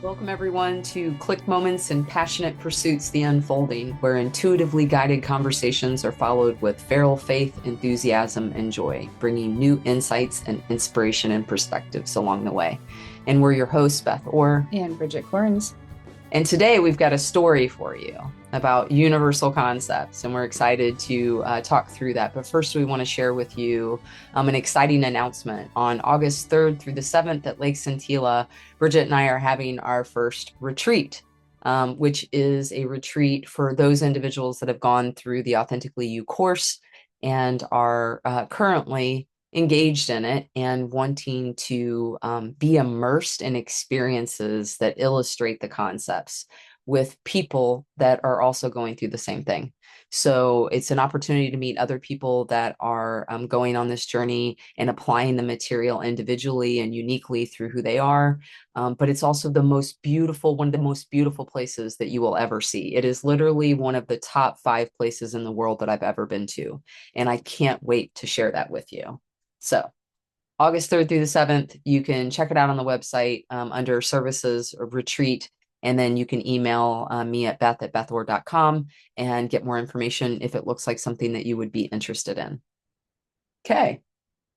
Welcome, everyone, to Click Moments and Passionate Pursuits The Unfolding, where intuitively guided conversations are followed with feral faith, enthusiasm, and joy, bringing new insights and inspiration and perspectives along the way. And we're your hosts, Beth Orr and Bridget Corns. And today we've got a story for you about universal concepts, and we're excited to talk through that. But first, we want to share with you an exciting announcement. On August 3rd through the 7th at Lake Centilla, Bridget and I are having our first retreat, which is a retreat for those individuals that have gone through the Authentically You course and are currently engaged in it and wanting to be immersed in experiences that illustrate the concepts with people that are also going through the same thing. So it's an opportunity to meet other people that are going on this journey and applying the material individually and uniquely through who they are. But it's also one of the most beautiful places that you will ever see. It is literally one of the top 5 places in the world that I've ever been to. And I can't wait to share that with you. So August 3rd through the 7th, you can check it out on the website under services or retreat. And then you can email me at beth@bethor.com and get more information if it looks like something that you would be interested in. Okay.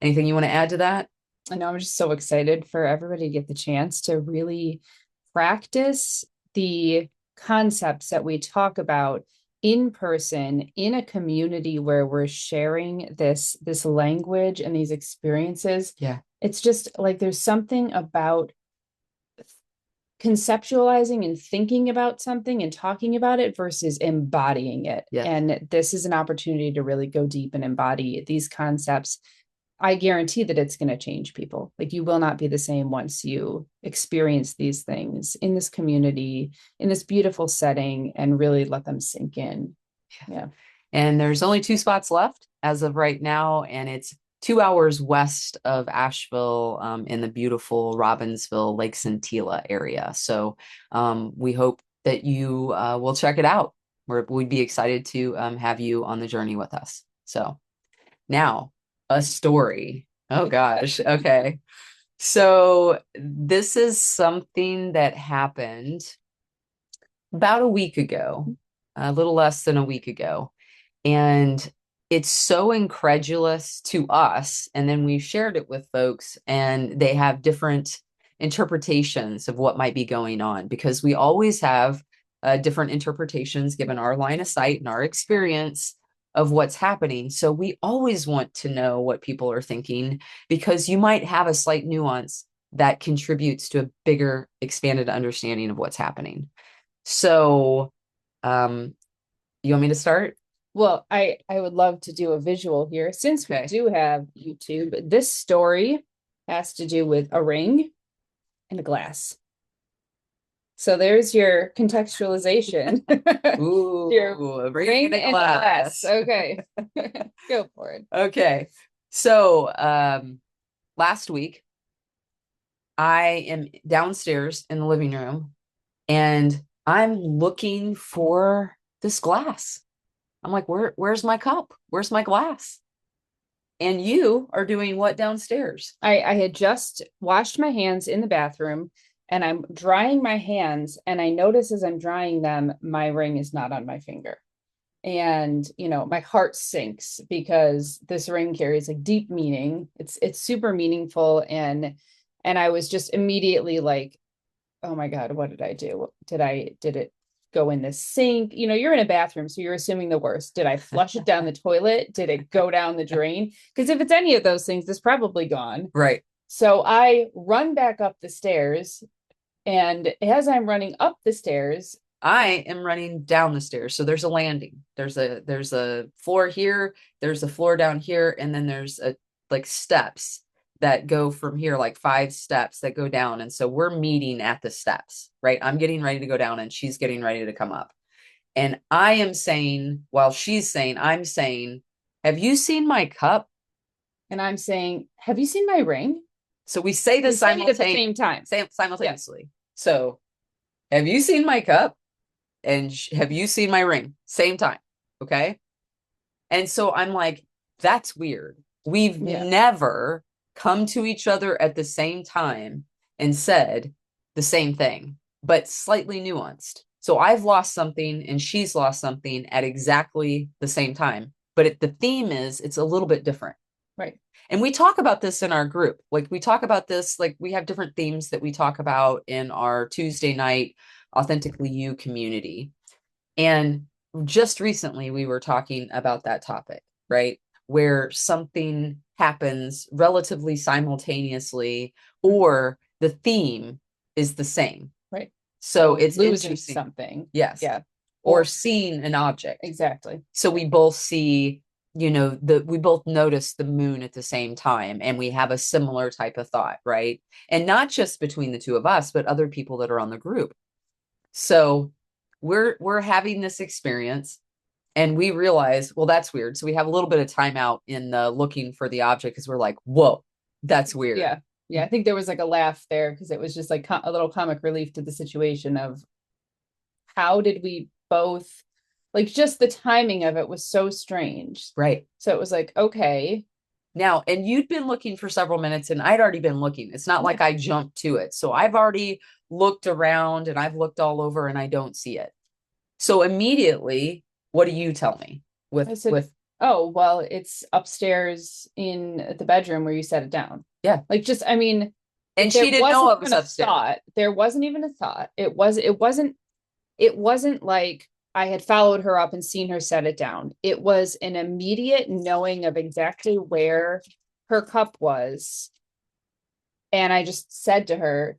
Anything you want to add to that? I know I'm just so excited for everybody to get the chance to really practice the concepts that we talk about in person in a community where we're sharing this language and these experiences. Yeah. It's just like there's something about conceptualizing and thinking about something and talking about it versus embodying it. Yes. And this is an opportunity to really go deep and embody these concepts. I guarantee that it's going to change people. Like, you will not be the same once you experience these things in this community, in this beautiful setting, and really let them sink in. Yeah. And there's only 2 spots left as of right now. And it's 2 hours west of Asheville in the beautiful Robbinsville, Lake Centilla area. So we hope that you will check it out. We'd be excited to have you on the journey with us. So now a story. Oh gosh. Okay. So this is something that happened about a week ago, a little less than a week ago. And it's so incredulous to us. And then we've shared it with folks, and they have different interpretations of what might be going on, because we always have different interpretations given our line of sight and our experience of what's happening. So we always want to know what people are thinking, because you might have a slight nuance that contributes to a bigger, expanded understanding of what's happening. So, you want me to start? Well, I would love to do a visual here since we Okay. do have YouTube. This story has to do with a ring and a glass. So there's your contextualization. Ooh, Your ring and glass. Okay. Go for it. Okay. So, last week I am downstairs in the living room and I'm looking for this glass. I'm like, where's my cup? Where's my glass? And you are doing what downstairs? I had just washed my hands in the bathroom and I'm drying my hands, and I notice as I'm drying them, my ring is not on my finger. And my heart sinks because this ring carries like deep meaning. It's super meaningful, and I was just immediately like, oh my God, what did I do? Did it go in the sink? You're in a bathroom, so you're assuming the worst. Did I flush it down the toilet? Did it go down the drain? Because if it's any of those things, it's probably gone. Right. So I run back up the stairs, and as I'm running up the stairs, I am running down the stairs. So there's a landing. There's a floor here, there's a floor down here, and then there's like steps that go from here, like 5 steps that go down. And so we're meeting at the steps, right? I'm getting ready to go down and she's getting ready to come up. And I am saying, while she's saying, I'm saying, have you seen my cup? and I'm saying, have you seen my ring? So we say this at the same time. simultaneously. So have you seen my cup? And have you seen my ring? Same time. Okay. And so I'm like, that's weird. We've never come to each other at the same time and said the same thing. but slightly nuanced. So I've lost something and she's lost something at exactly the same time. But the theme is it's a little bit different. Right. And we talk about this in our group. Like we talk about this, like we have different themes that we talk about in our Tuesday night Authentically You community. And just recently we were talking about that topic, right? Where something happens relatively simultaneously, or the theme is the same. Right. So it's losing interesting. something. Yes. Yeah. Or seeing an object. Exactly. So we both see, we both notice the moon at the same time, and we have a similar type of thought, right? And not just between the two of us, but other people that are on the group. So we're having this experience and we realize, well, that's weird. So we have a little bit of timeout in the looking for the object because we're like, whoa, that's weird. Yeah. Yeah. I think there was like a laugh there because it was just like a little comic relief to the situation of how did we both, like, just the timing of it was so strange. Right. So it was like, okay. Now, and you'd been looking for several minutes and I'd already been looking. It's not like I jumped to it. So I've already looked around and I've looked all over and I don't see it. So immediately, what do you tell me with oh, well, it's upstairs in the bedroom where you set it down. Yeah. Like, just, I mean, and she didn't know it was upstairs. There wasn't even a thought. It wasn't like I had followed her up and seen her set it down. It was an immediate knowing of exactly where her cup was. And I just said to her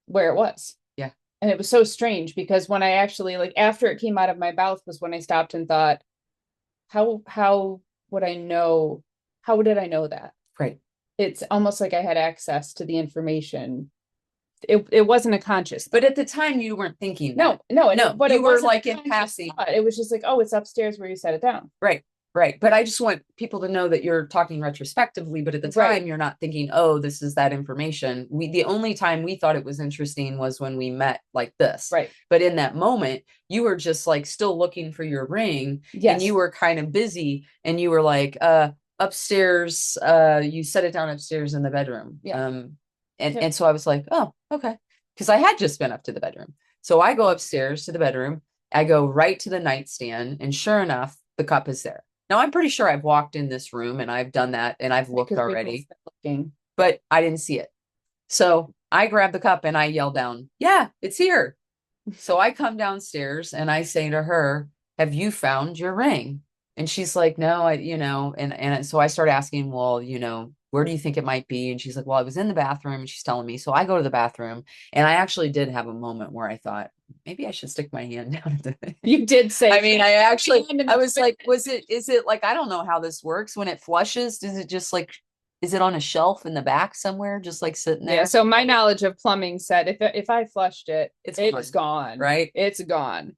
where it was. Yeah. And it was so strange because when I actually, like, after it came out of my mouth was when I stopped and thought, how would I know? How did I know that? Right. It's almost like I had access to the information. It wasn't a conscious, but at the time you weren't thinking that. No, but you were like in passing. It was just like, oh, it's upstairs where you set it down. Right. But I just want people to know that you're talking retrospectively, but at the time you're not thinking, oh, this is that information. The only time we thought it was interesting was when we met like this. Right. But in that moment, you were just like still looking for your ring. Yes. And you were kind of busy and you were like, upstairs, you set it down upstairs in the bedroom. Yeah. And so I was like, oh, okay. Because I had just been up to the bedroom. So I go upstairs to the bedroom. I go right to the nightstand. And sure enough, the cup is there. Now, I'm pretty sure I've walked in this room and I've done that and I've looked already. But I didn't see it. So I grab the cup and I yell down, yeah, it's here. So I come downstairs and I say to her, have you found your ring? And she's like, no, and so I start asking, well, where do you think it might be? And she's like, well, I was in the bathroom, and she's telling me. So I go to the bathroom and I actually did have a moment where I thought, maybe I should stick my hand down at the You did say, I mean, I was like, is it like, I don't know how this works when it flushes. Does it just like, is it on a shelf in the back somewhere, just like sitting there? Yeah. So my knowledge of plumbing said if I flushed it, it's gone. Right. It's gone.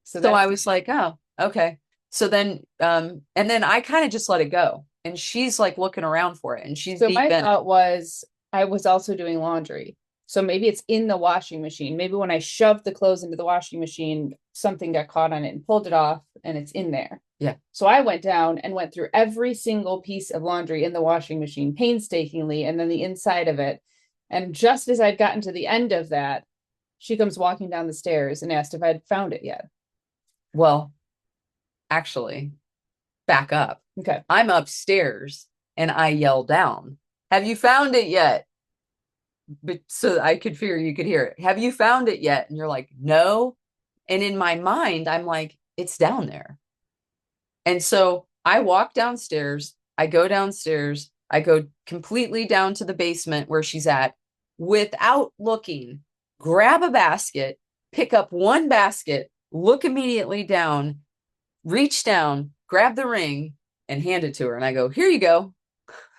So I was like, oh, okay. So then, and then I kind of just let it go. And she's like looking around for it. And she's so my thought was I was also doing laundry. So maybe it's in the washing machine. Maybe when I shoved the clothes into the washing machine, something got caught on it and pulled it off and it's in there. Yeah. So I went down and went through every single piece of laundry in the washing machine painstakingly and then the inside of it. And just as I'd gotten to the end of that, she comes walking down the stairs and asked if I'd found it yet. Well, actually, back up. Okay. I'm upstairs and I yell down, have you found it yet? But so I could figure you could hear it. Have you found it yet? And you're like, no. And in my mind, I'm like, it's down there. And so I walk downstairs. I go downstairs. I go completely down to the basement where she's at without looking, grab a basket, pick up one basket, look immediately down, reach down, grab the ring and hand it to her. And I go, here you go.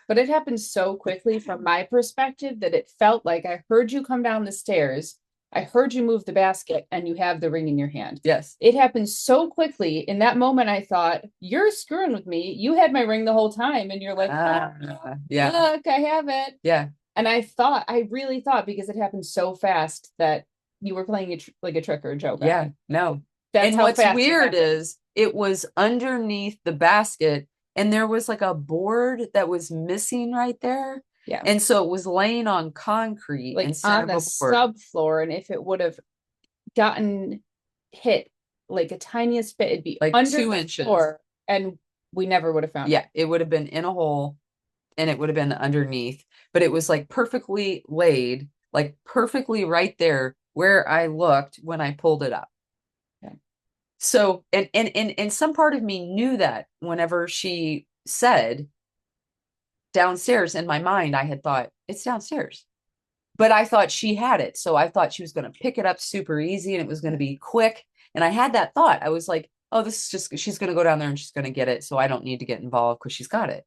But it happened so quickly from my perspective that it felt like I heard you come down the stairs. I heard you move the basket and you have the ring in your hand. Yes. It happened so quickly. In that moment, I thought, you're screwing with me. You had my ring the whole time. And you're like, yeah, look, I have it. Yeah. And I really thought because it happened so fast that you were playing like a trick or a joke. Yeah, no. That's and how what's fast weird is it was underneath the basket and there was like a board that was missing right there. Yeah. And so it was laying on concrete Like instead on of the a board, subfloor. And if it would have gotten hit like a tiniest bit, it'd be like under two the inches. floor and we never would have found Yeah, it. it would have been in a hole and it would have been underneath, but it was like perfectly laid, like perfectly right there where I looked when I pulled it up. Yeah. So, and some part of me knew that whenever she said downstairs, in my mind, I had thought it's downstairs, but I thought she had it. So I thought she was going to pick it up super easy and it was going to be quick. And I had that thought. I was like, oh, this is just, she's going to go down there and she's going to get it. So I don't need to get involved because she's got it.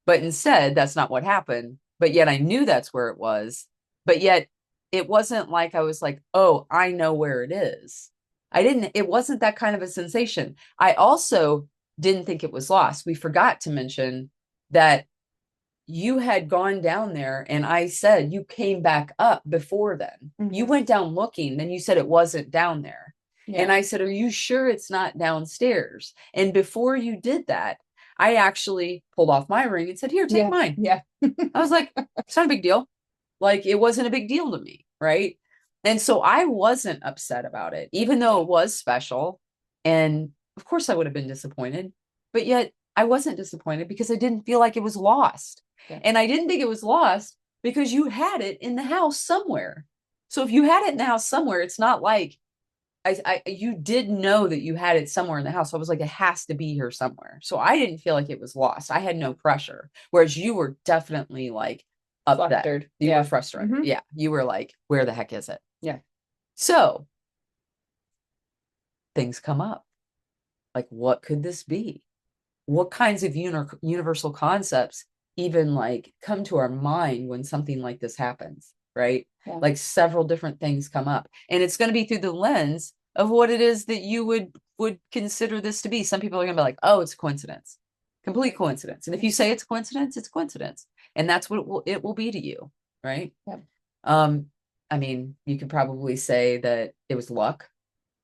But instead, that's not what happened. But yet I knew that's where it was. But yet it wasn't like I was like, oh, I know where it is. I didn't, it wasn't that kind of a sensation. I also didn't think it was lost. We forgot to mention that you had gone down there and I said you came back up before then. You went down looking, then you said it wasn't down there. Yeah. And I said, are you sure it's not downstairs? And before you did that, I actually pulled off my ring and said, here, take Yeah. mine. Yeah. I was like, it's not a big deal. Like it wasn't a big deal to me. Right. And so I wasn't upset about it, even though it was special. And of course I would have been disappointed, but yet I wasn't disappointed because I didn't feel like it was lost. Yeah. And I didn't think it was lost because you had it in the house somewhere. So if you had it in the house somewhere, it's not like you did know that you had it somewhere in the house. So I was like, it has to be here somewhere. So I didn't feel like it was lost. I had no pressure. Whereas you were definitely like upset. Flustered. You Yeah. were frustrated. Mhm. Yeah. You were like, where the heck is it? Yeah. So things come up. Like, what could this be? What kinds of universal concepts even like come to our mind when something like this happens, right? Yeah. Like several different things come up, and it's going to be through the lens of what it is that you would consider this to be. Some people are going to be like, oh, it's a coincidence, complete coincidence. And if you say it's coincidence, it's coincidence, and that's what it will be to you, right? Yeah. I mean, you could probably say that it was luck.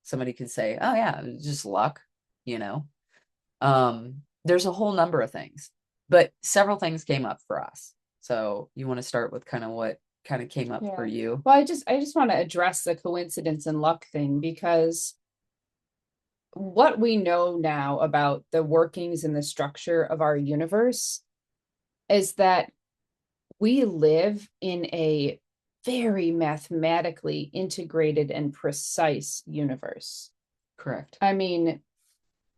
Somebody could say, oh yeah, it was just luck, you know. There's a whole number of things, but several things came up for us. So you want to start with kind of what kind of came up for you? Well, I just want to address the coincidence and luck thing because what we know now about the workings and the structure of our universe is that we live in a very mathematically integrated and precise universe. Correct. I mean,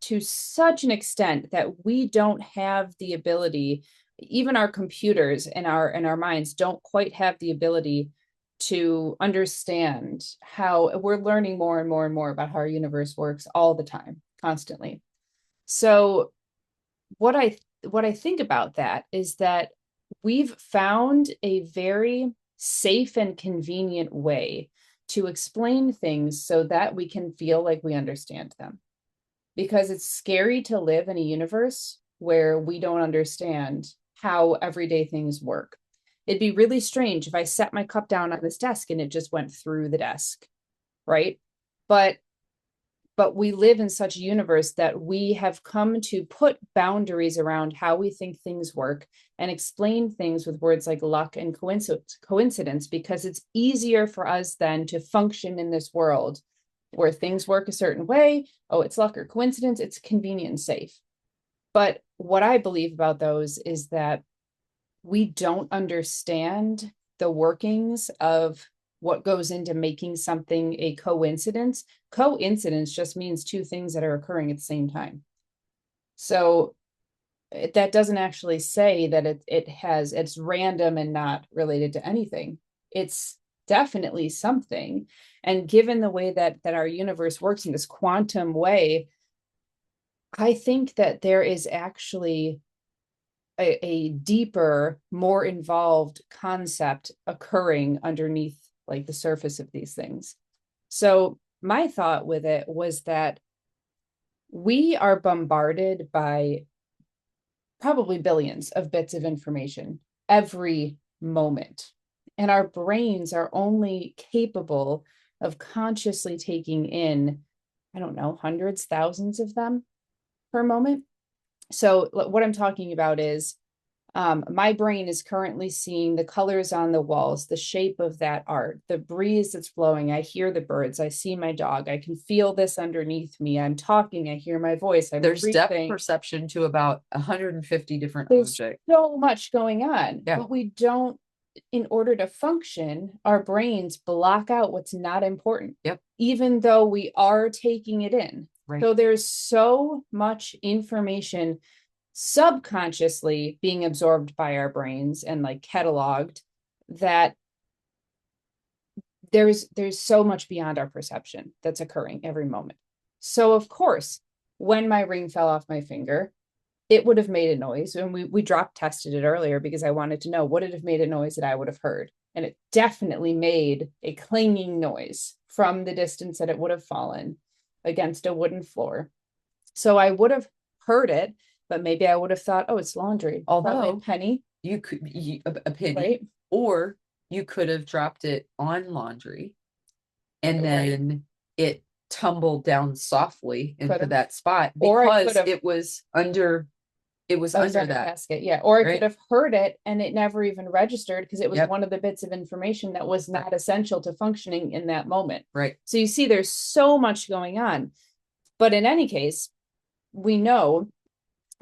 to such an extent that we don't have the ability, even our computers and our minds don't quite have the ability to understand how we're learning more and more and more about how our universe works all the time, constantly. So what I think about that is that we've found a very safe and convenient way to explain things so that we can feel like we understand them. Because it's scary to live in a universe where we don't understand how everyday things work. It'd be really strange if I set my cup down on this desk and it just went through the desk, right? But we live in such a universe that we have come to put boundaries around how we think things work and explain things with words like luck and coincidence because it's easier for us then to function in this world where things work a certain way. Oh, it's luck or coincidence. It's convenient and safe. But what I believe about those is that we don't understand the workings of what goes into making something a coincidence. Coincidence just means two things that are occurring at the same time. So that doesn't actually say that it's random and not related to anything. It's definitely something. And given the way that our universe works in this quantum way, I think that there is actually a deeper, more involved concept occurring underneath like the surface of these things. So my thought with it was that we are bombarded by probably billions of bits of information every moment. And our brains are only capable of consciously taking in, I don't know, hundreds, thousands of them per moment. So what I'm talking about is My brain is currently seeing the colors on the walls, the shape of that art, the breeze that's blowing. I hear the birds. I see my dog. I can feel this underneath me. I'm talking. I hear my voice. I'm There's depth breathing. perception to about 150 different There's objects. so much going on, Yeah. but we don't, in order to function, our brains block out what's not important. Yep. Even though we are taking it in. Right. So there's so much information subconsciously being absorbed by our brains and like cataloged that there's so much beyond our perception that's occurring every moment. So of course, when my ring fell off my finger, it would have made a noise. And we drop tested it earlier because I wanted to know, would it have made a noise that I would have heard? And it definitely made a clanging noise from the distance that it would have fallen against a wooden floor. So I would have heard it, but maybe I would have thought, oh, it's laundry. Probably a Although penny. you could a penny, Right. or you could have dropped it on laundry and then it tumbled down softly into that spot because it was under that basket. Yeah. Or I could have heard it and it never even registered because it was one of the bits of information that was not essential to functioning in that moment. Right. So you see, there's so much going on. But in any case, we know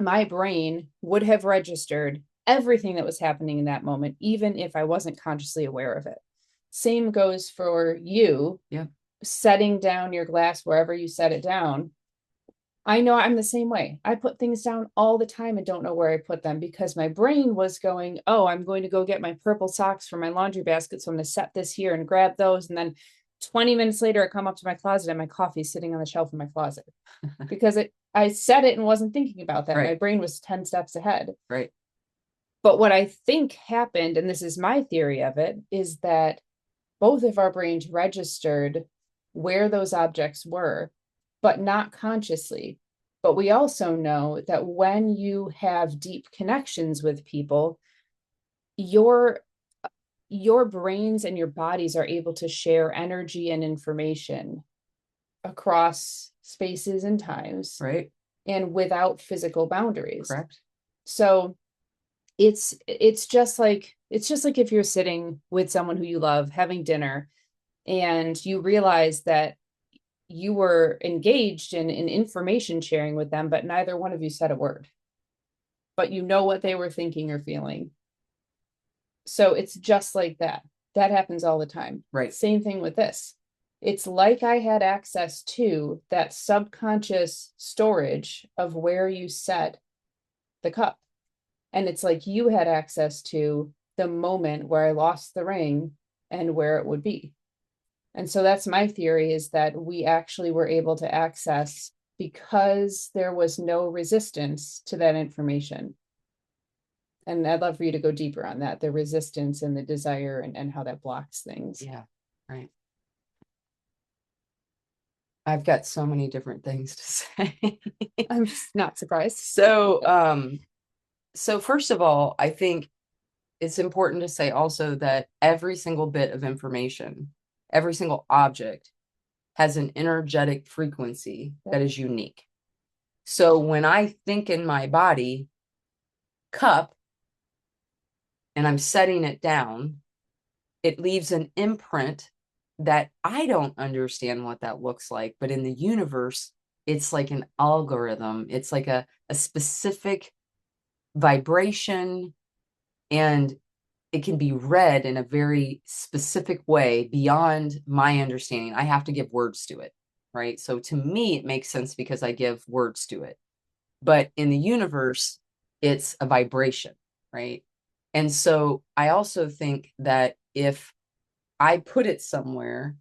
my brain would have registered everything that was happening in that moment, even if I wasn't consciously aware of it. Same goes for you. Yeah. Setting down your glass wherever you set it down. I know I'm the same way. I put things down all the time and don't know where I put them because my brain was going, oh, I'm going to go get my purple socks from my laundry basket. So I'm going to set this here and grab those. And then 20 minutes later, I come up to my closet and my coffee's sitting on the shelf in my closet because I said it and wasn't thinking about that. Right. My brain was 10 steps ahead. Right. But what I think happened, and this is my theory of it, is that both of our brains registered where those objects were, but not consciously. But we also know that when you have deep connections with people, your brains and your bodies are able to share energy and information across spaces and times. Right. And without physical boundaries. Correct. So it's just like if you're sitting with someone who you love having dinner and you realize that you were engaged in information sharing with them, but neither one of you said a word, but you know what they were thinking or feeling. So it's just like that. That happens all the time. Right. Same thing with this. It's like I had access to that subconscious storage of where you set the cup. And it's like you had access to the moment where I lost the ring and where it would be. And so that's my theory, is that we actually were able to access because there was no resistance to that information. And I'd love for you to go deeper on that, the resistance and the desire and how that blocks things. Yeah, right. I've got so many different things to say. I'm not surprised. So first of all, I think it's important to say also that every single bit of information, every single object has an energetic frequency that is unique. So when I think in my body, cup, and I'm setting it down, it leaves an imprint that I don't understand what that looks like. But in the universe, it's like an algorithm. It's like a specific vibration, and it can be read in a very specific way beyond my understanding. I have to give words to it, right? So to me, it makes sense because I give words to it. But in the universe, it's a vibration, right? And so I also think that if I put it somewhere,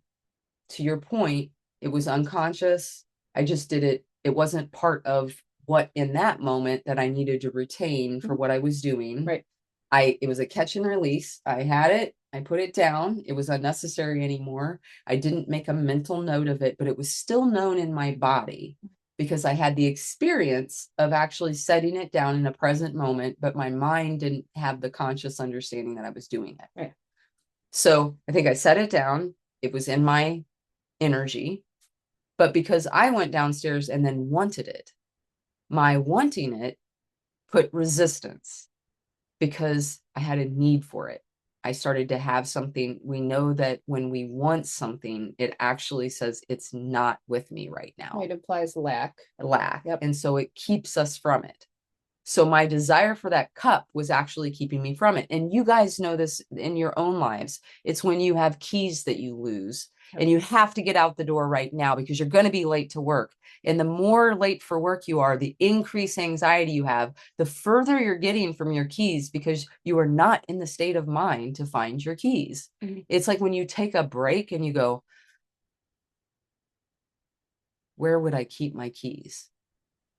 to your point, it was unconscious. I just did it. It wasn't part of what in that moment that I needed to retain for what I was doing. Right. It was a catch and release. I had it. I put it down. It was unnecessary anymore. I didn't make a mental note of it, but it was still known in my body because I had the experience of actually setting it down in a present moment, but my mind didn't have the conscious understanding that I was doing it. Right. So I think I set it down. It was in my energy, but because I went downstairs and then wanted it, my wanting it put resistance, because I had a need for it. I started to have something. We know that when we want something, it actually says it's not with me right now. It implies lack. Lack. Yep. And so it keeps us from it. So my desire for that cup was actually keeping me from it. And you guys know this in your own lives. It's when you have keys that you lose and you have to get out the door right now because you're going to be late to work. And the more late for work you are, the increased anxiety you have, the further you're getting from your keys because you are not in the state of mind to find your keys. Mm-hmm. It's like when you take a break and you go, where would I keep my keys?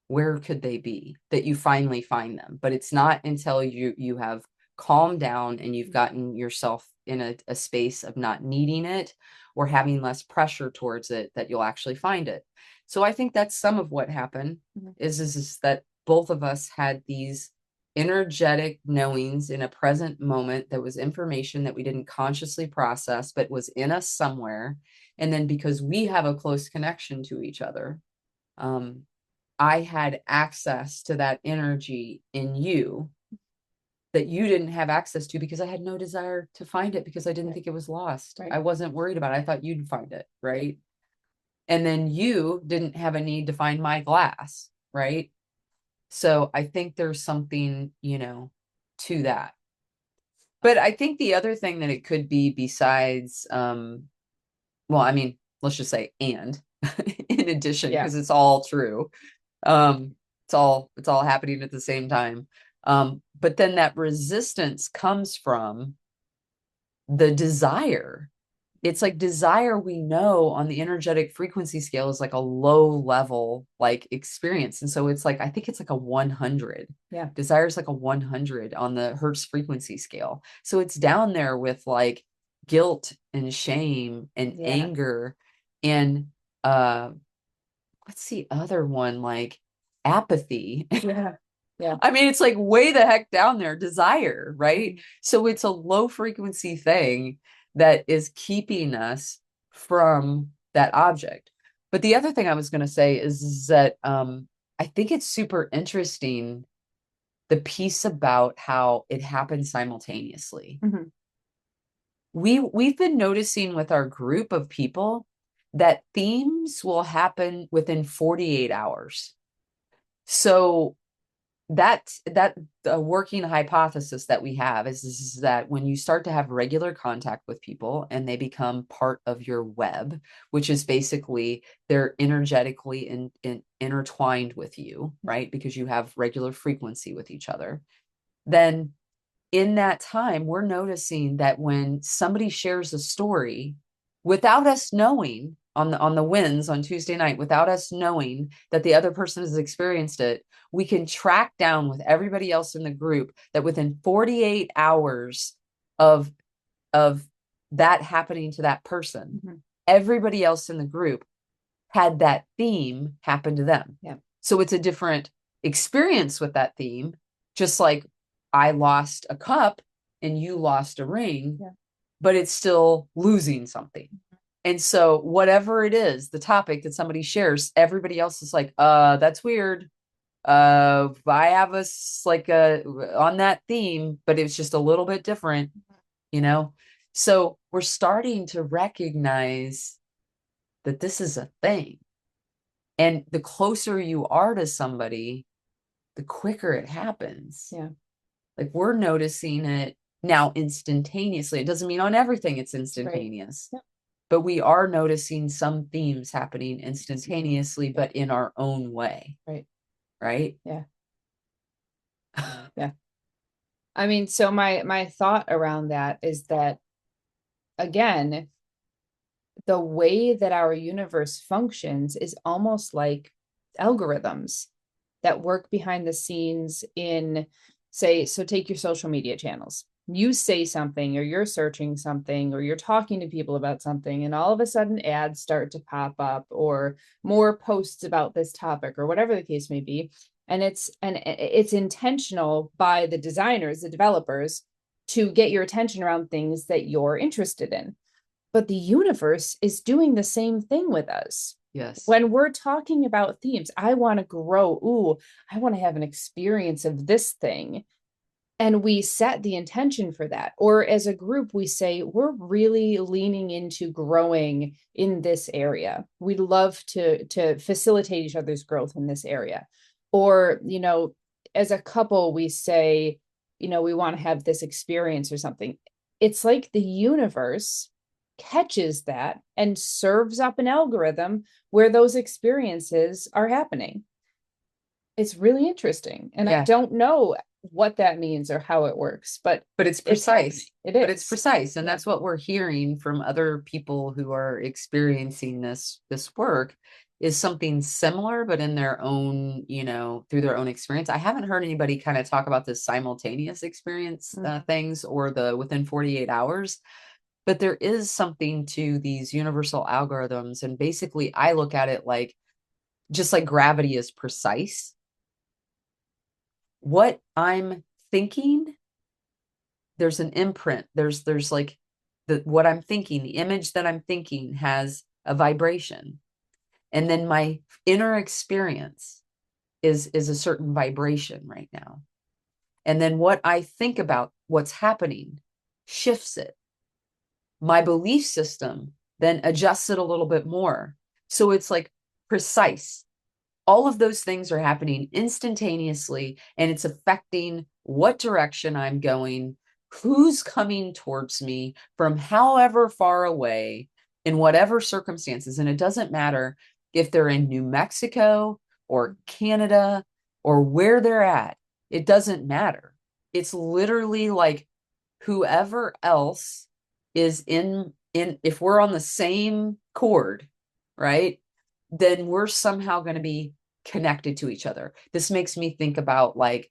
Where could they be? That you finally find them. But it's not until you have calmed down and you've gotten yourself in a space of not needing it or having less pressure towards it that you'll actually find it. So I think that's some of what happened is that both of us had these energetic knowings in a present moment that was information that we didn't consciously process, but was in us somewhere. And then because we have a close connection to each other, I had access to that energy in you that you didn't have access to because I had no desire to find it because I didn't think it was lost. I wasn't worried about it. I thought you'd find it, right? And then you didn't have a need to find my glass, right? So I think there's something, to that. But I think the other thing that it could be besides, let's just say, and in addition, because it's all true. It's all happening at the same time. But then that resistance comes from the desire. It's like desire, we know on the energetic frequency scale is like a low level like experience. And so it's like, I think it's like a 100. Yeah. Desire is like a 100 on the Hertz frequency scale. So it's down there with like guilt and shame and anger and what's the other one? Like apathy. Yeah. Yeah. I mean, it's like way the heck down there, desire, right? So it's a low frequency thing that is keeping us from that object. But the other thing I was going to say is that I think it's super interesting the piece about how it happens simultaneously. Mm-hmm. We've been noticing with our group of people that themes will happen within 48 hours. So that the working hypothesis that we have is that when you start to have regular contact with people and they become part of your web, which is basically they're energetically intertwined with you, right? Because you have regular frequency with each other, then in that time, we're noticing that when somebody shares a story without us knowing on the wins on Tuesday night, without us knowing that the other person has experienced it, we can track down with everybody else in the group that within 48 hours of that happening to that person, everybody else in the group had that theme happen to them. Yeah. So it's a different experience with that theme, just like I lost a cup and you lost a ring, but it's still losing something. And so whatever it is, the topic that somebody shares, everybody else is like, that's weird. I have us like on that theme, but it's just a little bit different, So we're starting to recognize that this is a thing. And the closer you are to somebody, the quicker it happens. Yeah. Like we're noticing it now instantaneously. It doesn't mean on everything it's instantaneous, right. But we are noticing some themes happening instantaneously, but in our own way. Right. Right. Yeah. Yeah. I mean, so my thought around that is that, again, the way that our universe functions is almost like algorithms that work behind the scenes in, say, so take your social media channels. You say something or you're searching something or you're talking to people about something and all of a sudden ads start to pop up or more posts about this topic or whatever the case may be. And it's intentional by the designers, the developers, to get your attention around things that you're interested in. But the universe is doing the same thing with us. Yes. When we're talking about themes, I want to grow. Ooh, I want to have an experience of this thing. and we set the intention for that. Or as a group, we say, we're really leaning into growing in this area. We'd love to facilitate each other's growth in this area. Or, as a couple, we say, we want to have this experience or something. It's like the universe catches that and serves up an algorithm where those experiences are happening. It's really interesting. And I Yeah. don't know what that means or how it works, But it's precise. It is. But it's precise. And that's what we're hearing from other people who are experiencing this work is something similar, but in their own, through their own experience. I haven't heard anybody kind of talk about the simultaneous experience things or the within 48 hours. But there is something to these universal algorithms. And basically, I look at it like just like gravity is precise. What I'm thinking, there's an imprint. There's like what I'm thinking, the image that I'm thinking has a vibration. And then my inner experience is a certain vibration right now. And then what I think about what's happening shifts it. My belief system then adjusts it a little bit more. So it's like precise. All of those things are happening instantaneously, and it's affecting what direction I'm going, who's coming towards me from however far away, in whatever circumstances. And it doesn't matter if they're in New Mexico or Canada or where they're at. It doesn't matter. It's literally like whoever else is in if we're on the same chord, right? Then we're somehow going to be connected to each other. This makes me think about like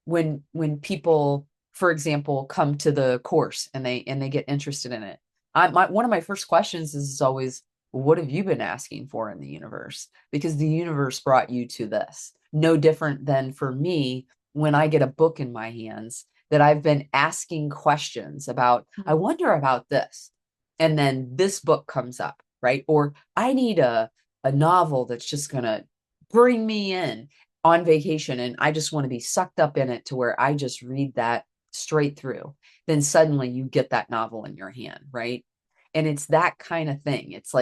when people, for example, come to the course and they get interested in it. One of my first questions is always, what have you been asking for in the universe? Because the universe brought you to this. No different than for me when I get a book in my hands that I've been asking questions about. I wonder about this. And then this book comes up, right? Or I need a novel that's just going to bring me in on vacation and I just want to be sucked up in it to where I just read that straight through. Then suddenly you get that novel in your hand, right? And it's that kind of thing. It's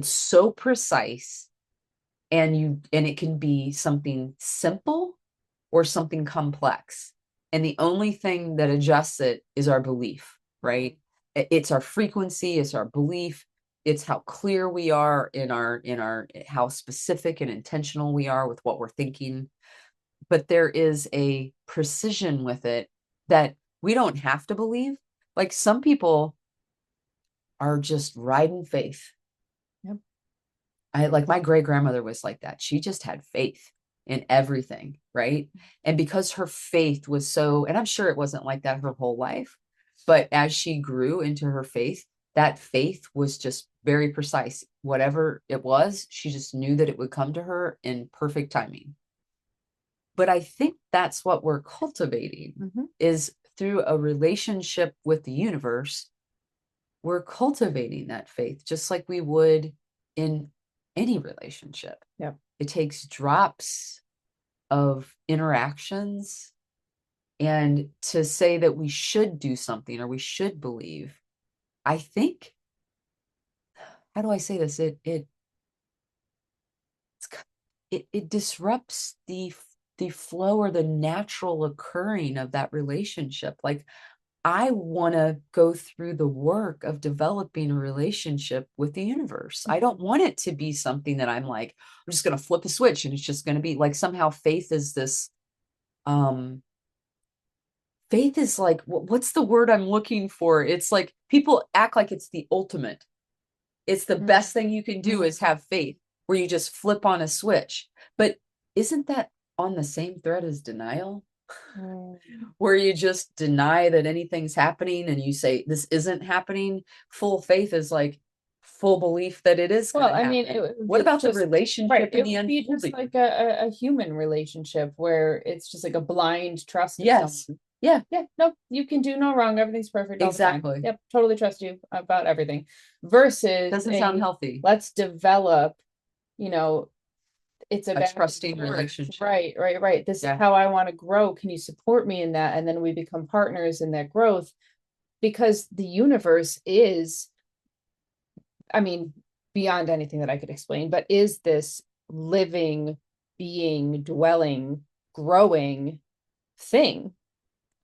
so precise, and it can be something simple or something complex. And the only thing that adjusts it is our belief, right? It's our frequency, it's our belief, it's how clear we are in our how specific and intentional we are with what we're thinking. But there is a precision with it that we don't have to believe. Like some people are just riding faith. Yep. I like my great grandmother was like that. She just had faith in everything, right? And because her faith was so, and I'm sure it wasn't like that her whole life, but as she grew into her faith, that faith was just very precise. Whatever it was, she just knew that it would come to her in perfect timing. But I think that's what we're cultivating is through a relationship with the universe. We're cultivating that faith just like we would in any relationship. Yep. It takes drops of interactions, and to say that we should do something or we should believe, I think, how do I say this? It disrupts the flow or the natural occurring of that relationship. Like I want to go through the work of developing a relationship with the universe. I don't want it to be something that I'm like, I'm just going to flip a switch and it's just going to be like somehow faith is this, faith is like, what's the word I'm looking for? It's like people act like it's the ultimate. It's the best thing you can do is have faith where you just flip on a switch. But isn't that on the same thread as denial? Where you just deny that anything's happening and you say this isn't happening. Full faith is like full belief that it is going to happen. I mean, what about the relationship right, and it the would be just unfolding? like a human relationship where it's just like a blind trust of Yes. someone. Yeah, Yeah, no, you can do no wrong. Everything's perfect all the time. exactly. Yep, totally trust you about everything. Versus Doesn't sound healthy. let's develop, you know, it's a A back and trusting forth. relationship. Right, right, right. This is Yeah. how I want to grow. Can you support me in that? And then we become partners in that growth, because the universe is, I mean, beyond anything that I could explain, but is this living being, dwelling, growing thing,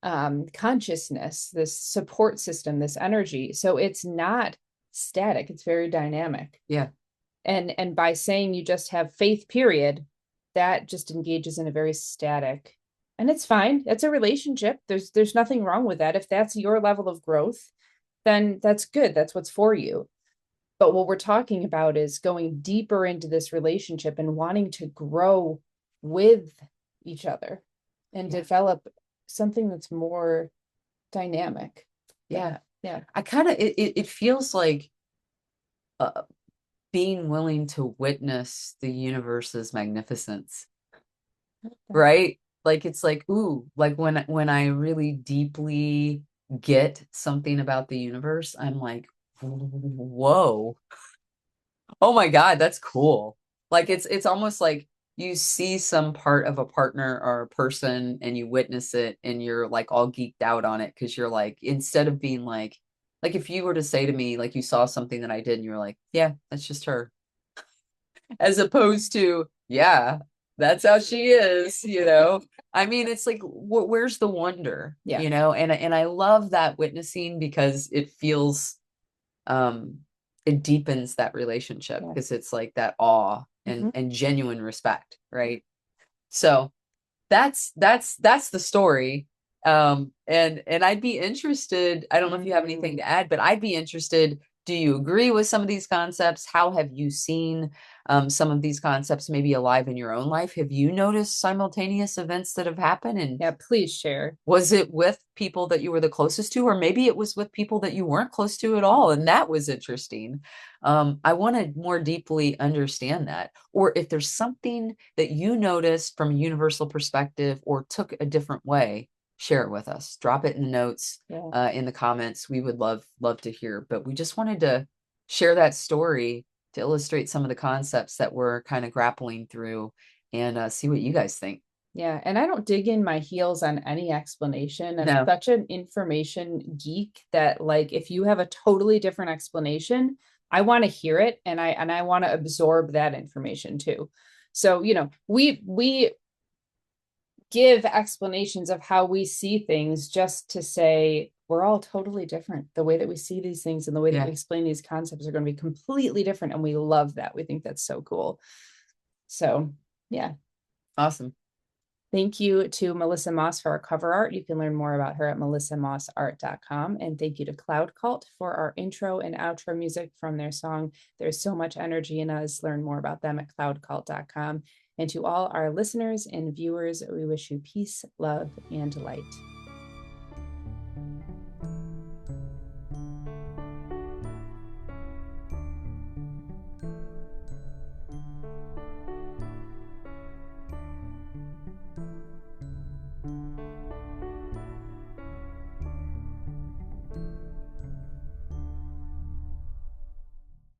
consciousness, this support system, this energy. So it's not static, it's very dynamic. Yeah. And by saying you just have faith, period, that just engages in a very static, and it's fine. It's a relationship. There's nothing wrong with that. If that's your level of growth, then that's good. That's what's for you. But what we're talking about is going deeper into this relationship and wanting to grow with each other and develop something that's more dynamic. Yeah. Yeah. I kind of, it feels like uh, being willing to witness the universe's magnificence, right? Like it's like, ooh, like when I really deeply get something about the universe, I'm like, whoa, oh my God, that's cool. Like it's almost like you see some part of a partner or a person and you witness it and you're like all geeked out on it because you're like, instead of being like if you were to say to me, like you saw something that I did and you're like, yeah, that's just her, as opposed to, yeah, that's how she is, you know? I mean, it's like, where's the wonder, Yeah. you know? And I love that witnessing because it feels, um, it deepens that relationship Yeah. because it's like that awe Mhm. and genuine respect, right? So that's the story. And I'd be interested, I don't know if you have anything to add, but I'd be interested, do you agree with some of these concepts? How have you seen some of these concepts maybe alive in your own life? Have you noticed simultaneous events that have happened? And Yeah, please share. was it with people that you were the closest to, or maybe it was with people that you weren't close to at all? And that was interesting. I want to more deeply understand that. Or if there's something that you noticed from a universal perspective or took a different way, share it with us. Drop it in the notes, Yeah. in the comments. We would love to hear. But we just wanted to share that story to illustrate some of the concepts that we're kind of grappling through and see what you guys think. Yeah, and I don't dig in my heels on any explanation. I'm No. such an information geek that, like, if you have a totally different explanation, I want to hear it, and I want to absorb that information too. So, we give explanations of how we see things just to say we're all totally different. The way that we see these things and the way that we explain these concepts are going to be completely different, and we love that. We think that's so cool. So, yeah. Awesome. Thank you to Melissa Moss for our cover art. You can learn more about her at melissamossart.com. And thank you to Cloud Cult for our intro and outro music from their song, There's So Much Energy in Us. Learn more about them at cloudcult.com. And to all our listeners and viewers, we wish you peace, love, and light.